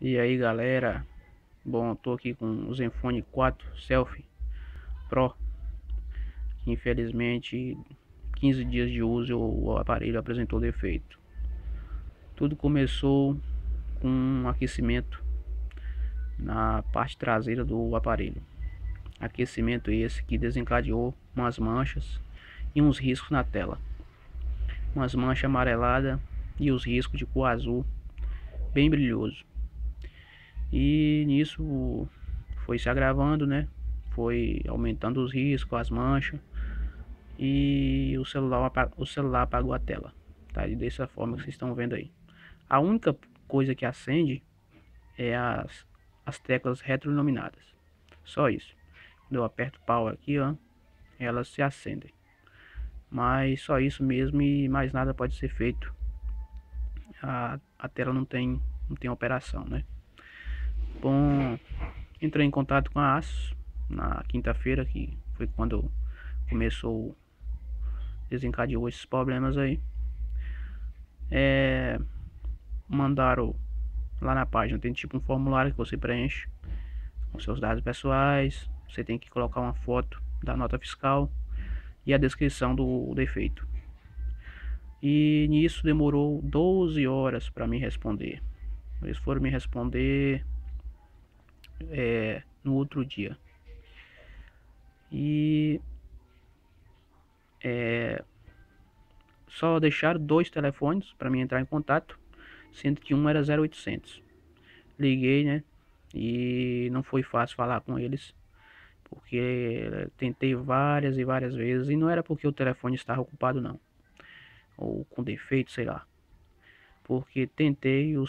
E aí galera, bom, tô aqui com o Zenfone 4 Selfie Pro, que infelizmente 15 dias de uso o aparelho apresentou defeito. Tudo começou com um aquecimento na parte traseira do aparelho. Aquecimento esse que desencadeou umas manchas e uns riscos na tela. Umas manchas amareladas e os riscos de cor azul bem brilhoso. E nisso foi se agravando, né? Foi aumentando os riscos, as manchas. E o celular apagou a tela, tá? E dessa forma que vocês estão vendo aí. A única coisa que acende é as teclas retroiluminadas. Só isso. Quando eu aperto o power aqui, ó, elas se acendem. Mas só isso mesmo e mais nada pode ser feito. A tela não tem operação, né? Bom, entrei em contato com a ASUS na quinta-feira, que foi quando começou, desencadeou esses problemas aí. Mandaram lá na página, tem tipo um formulário que você preenche com seus dados pessoais. Você tem que colocar uma foto da nota fiscal e a descrição do defeito. E nisso demorou 12 horas para me responder. Eles foram me responder no outro dia. E só deixaram dois telefones para mim entrar em contato, sendo que um era 0800. Liguei, né? E não foi fácil falar com eles, porque tentei várias e várias vezes e não era porque o telefone estava ocupado não, ou com defeito, sei lá. Porque tentei, o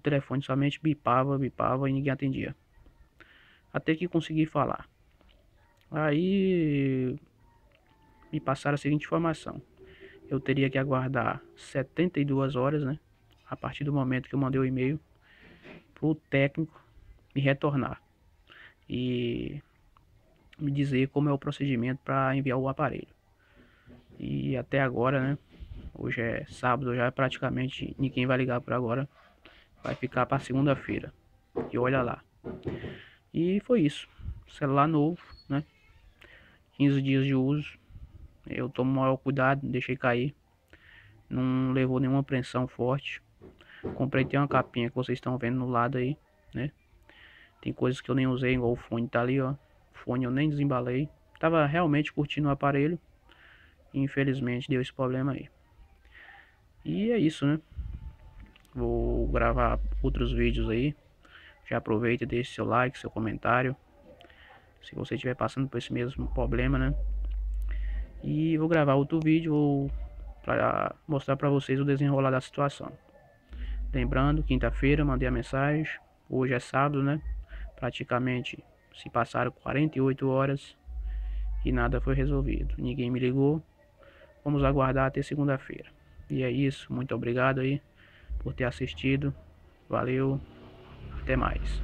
telefone somente bipava, bipava e ninguém atendia. Até que consegui falar. Aí me passaram a seguinte informação: eu teria que aguardar 72 horas, né? A partir do momento que eu mandei o e-mail pro técnico me retornar e me dizer como é o procedimento para enviar o aparelho. E até agora, né? Hoje é sábado, já praticamente ninguém vai ligar por agora. Vai ficar para segunda-feira. E olha lá. E foi isso. Celular novo, né? 15 dias de uso. Eu tomo maior cuidado, deixei cair. Não levou nenhuma pressão forte. Comprei até uma capinha que vocês estão vendo no lado aí, né? Tem coisas que eu nem usei, igual o fone tá ali, ó. O fone eu nem desembalei. Tava realmente curtindo o aparelho. E infelizmente deu esse problema aí. E é isso, né? Vou gravar outros vídeos aí. Já aproveita e deixe seu like, seu comentário, se você estiver passando por esse mesmo problema, né? E vou gravar outro vídeo para mostrar para vocês o desenrolar da situação. Lembrando, quinta-feira mandei a mensagem. Hoje é sábado, né? Praticamente se passaram 48 horas e nada foi resolvido. Ninguém me ligou. Vamos aguardar até segunda-feira. E é isso. Muito obrigado aí por ter assistido. Valeu. Até mais.